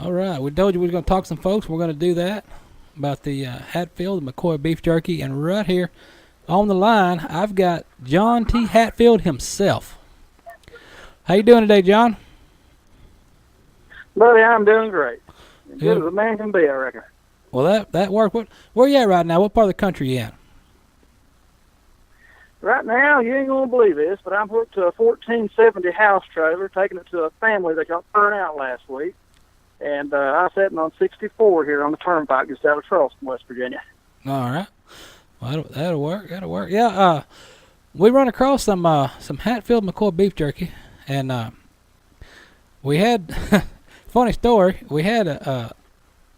All right. We told you we were going to talk to some folks. We're going to do that about the Hatfield and McCoy beef jerky. And right here on the line, I've got John T Hatfield himself. How you doing today, John? Buddy, I'm doing great. As good as a man can be, I reckon. Well, that worked. Where you at right now? What part of the country you in? Right now, you ain't going to believe this, but I'm hooked to a 1470 house trailer, taking it to a family that got burned out last week. And I'm sitting on 64 here on the turnpike just out of Charleston, West Virginia. All right. Well, that'll work. Yeah, we run across some Hatfield McCoy beef jerky, and we had, funny story, we had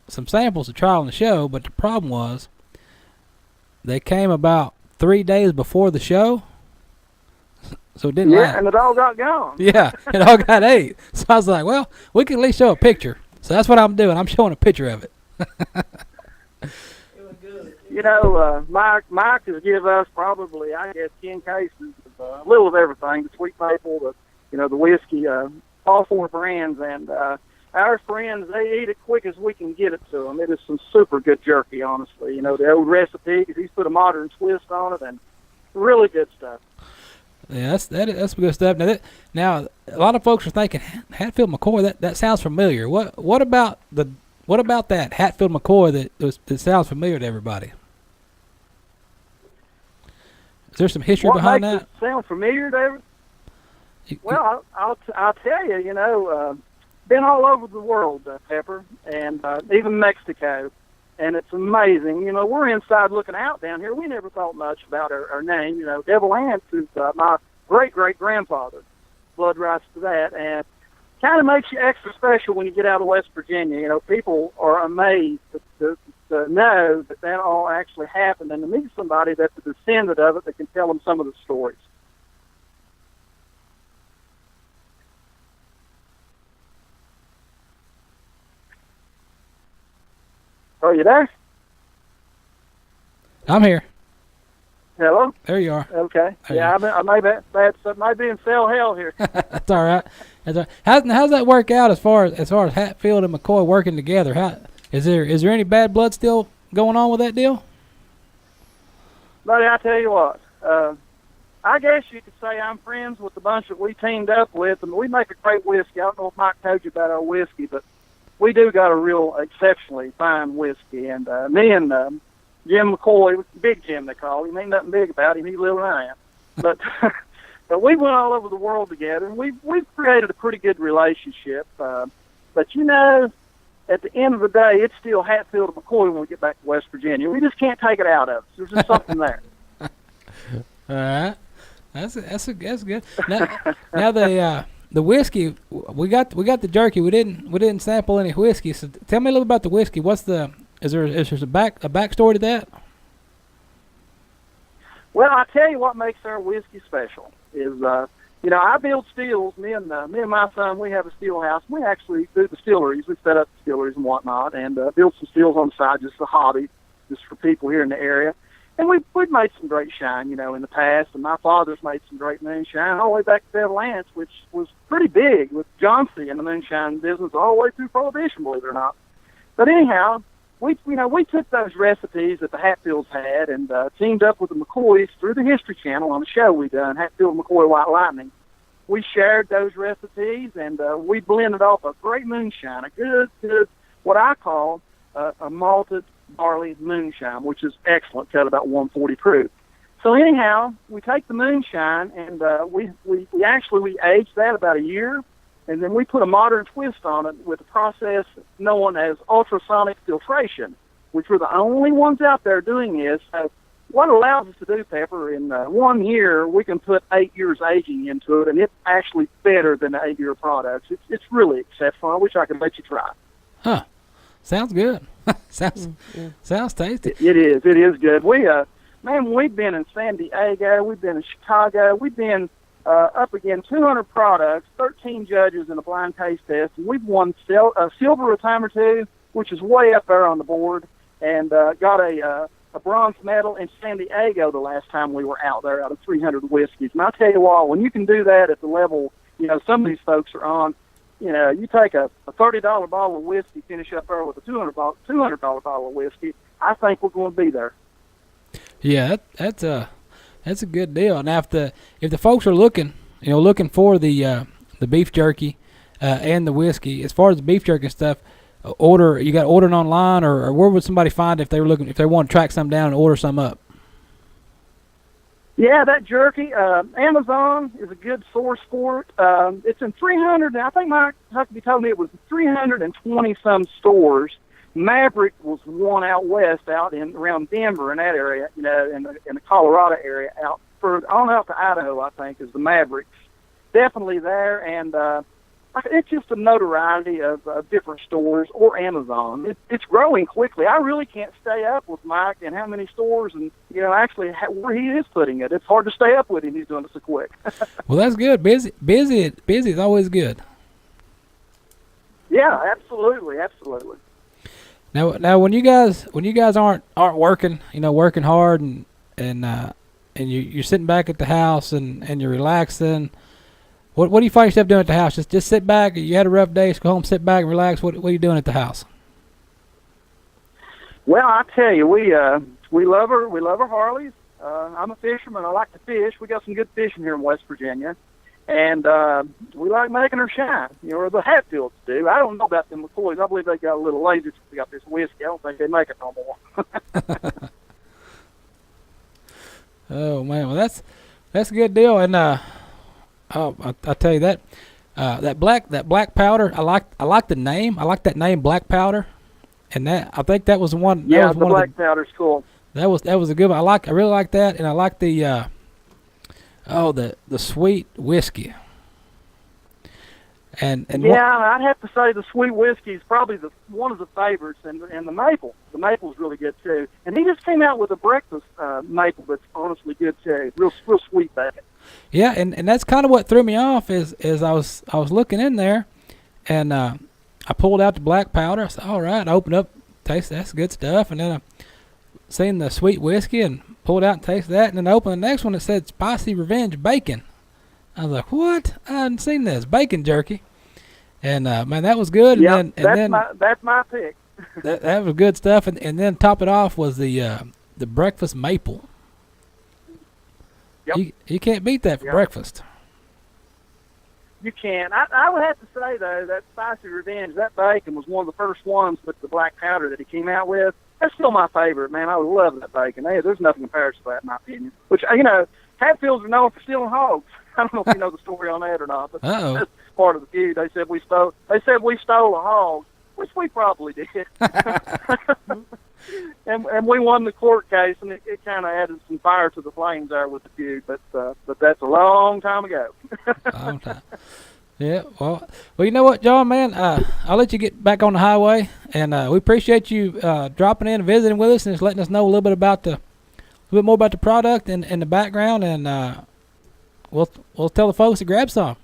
some samples to try on the show, but the problem was they came about 3 days before the show, so it didn't last. Yeah, and it all got gone. Yeah, it all got ate. So I was like, well, we can at least show a picture. So that's what I'm doing. I'm showing a picture of it. You know, Mike has give us probably, I guess, 10 cases of a little of everything, the sweet maple, the whiskey, all 4 brands. And our friends, they eat it quick as we can get it to them. It is some super good jerky, honestly. You know, the old recipe, he's put a modern twist on it, and really good stuff. Yeah, that's good stuff. Now, a lot of folks are thinking Hatfield McCoy. That sounds familiar. What about that Hatfield McCoy that sounds familiar to everybody? Is there some history behind that? What makes it sound familiar to everybody? Well, I'll tell you. You know, been all over the world, Pepper, and even Mexico. And it's amazing. You know, we're inside looking out down here. We never thought much about our name. You know, Devil Anse is my great-great-grandfather. Blood rights to that. And kind of makes you extra special when you get out of West Virginia. You know, people are amazed to know that all actually happened and to meet somebody that's a descendant of it that can tell them some of the stories. Are you there? I'm here. Hello? There you are. Okay. Yeah, I may be in cell hell here. That's all right. How's that work out as far as Hatfield and McCoy working together? How is there any bad blood still going on with that deal? Buddy, I tell you what. I guess you could say I'm friends with the bunch that we teamed up with, and we make a great whiskey. I don't know if Mike told you about our whiskey, but we do got a real exceptionally fine whiskey. And me and Jim McCoy, Big Jim they call him, ain't nothing big about him, he's little than I am. But but we went all over the world together, and we've created a pretty good relationship. But you know, at the end of the day, it's still Hatfield and McCoy when we get back to West Virginia. We just can't take it out of us. There's just something there. All right, that's good. Now the whiskey, we got the jerky. We didn't sample any whiskey. So tell me a little about the whiskey. Is there a backstory to that? Well, I tell you what makes our whiskey special is, you know, I build stills. Me and my son, we have a still house. We actually do distilleries. We set up distilleries and whatnot, and build some stills on the side, just a hobby, just for people here in the area. And we've made some great shine, you know, in the past. And my father's made some great moonshine all the way back to Devil Anse, which was pretty big with John T in the moonshine business all the way through Prohibition, believe it or not. But anyhow, we took those recipes that the Hatfields had and teamed up with the McCoys through the History Channel on a show we done, Hatfield and McCoy White Lightning. We shared those recipes, and we blended off a great moonshine, a good, what I call a malted barley moonshine, which is excellent, cut about 140 proof. So anyhow, we take the moonshine, and we aged that about a year, and then we put a modern twist on it with a process known as ultrasonic filtration, which we're the only ones out there doing this. So what it allows us to do, Pepper, in 1 year, we can put 8 years aging into it, and it's actually better than the 8-year products. It's really exceptional. I wish I could let you try it. Huh. Sounds good. Sounds tasty. It is good. We've been in San Diego, we've been in Chicago, we've been up again 200 products, 13 judges in a blind taste test, and we've won silver a time or two, which is way up there on the board, and got a bronze medal in San Diego the last time we were out there out of 300 whiskeys. And I tell you what, when you can do that at the level, you know, some of these folks are on, you take a $30 bottle of whiskey, finish up there with a $200 bottle of whiskey. I think we're going to be there. Yeah, that's a good deal. Now, if the folks are looking for the beef jerky and the whiskey, as far as the beef jerky and stuff, you got ordering online, or where would somebody find it if they want to track some down and order some up? Yeah, that jerky. Amazon is a good source for it. It's in 300. I think Mike Huckabee told me it was 320 some stores. Maverick was one out west, out in around Denver in that area, in the Colorado area, out to Idaho, I think, is the Mavericks. Definitely there, and it's just a notoriety of different stores or Amazon. It's growing quickly. I really can't stay up with Mike and how many stores and actually where he is putting it. It's hard to stay up with him. He's doing it so quick. Well, that's good. Busy is always good. Yeah, absolutely. Now, when you guys aren't working, working hard and you're sitting back at the house and you're relaxing, what do you find yourself doing at the house? Just sit back. You had a rough day, just go home, sit back and relax. What are you doing at the house? Well, I tell you, we love our Harleys. I'm a fisherman. I like to fish. We got some good fishing here in West Virginia. And we like making her shine, or the Hatfields do. I don't know about them McCoys. I believe they got a little lazy since they got this whiskey. I don't think they make it no more. Oh man, well that's a good deal. And I tell you that black powder. I like the name. I like that name, Black Powder. And I think that was one. Yeah, the black powder's cool. That was a good one. I really like that, and I like the sweet whiskey. And yeah, I'd have to say the sweet whiskey is probably one of the favorites, and the maple. The maple's really good too. And he just came out with a breakfast maple that's honestly good too. Real sweet bacon. Yeah, and that's kind of what threw me off is I was looking in there, and I pulled out the black powder. I said, all right, I opened up, taste that's good stuff, and then I seen the sweet whiskey and pulled out and tasted that, and then I opened the next one that said Spicy Revenge Bacon. I was like, what? I hadn't seen this. Bacon jerky. And, man, that was good. Yeah, that's my pick. that was good stuff. And then top it off was the breakfast maple. Yep. You can't beat that for breakfast. You can. I would have to say, though, that Spicy Revenge, that bacon was one of the first ones with the black powder that he came out with. That's still my favorite, man. I love that bacon. There's nothing compared to that, in my opinion. Which, Hatfields are known for stealing hogs. I don't know if you know the story on that or not, but that's part of the feud. They said we stole a hog, which we probably did. and we won the court case, and it kind of added some fire to the flames there with the feud. But that's a long time ago. Long time. Yeah, well, you know what, John, man, I'll let you get back on the highway, and we appreciate you dropping in and visiting with us and just letting us know a little bit more about the product and the background, and we'll tell the folks to grab some.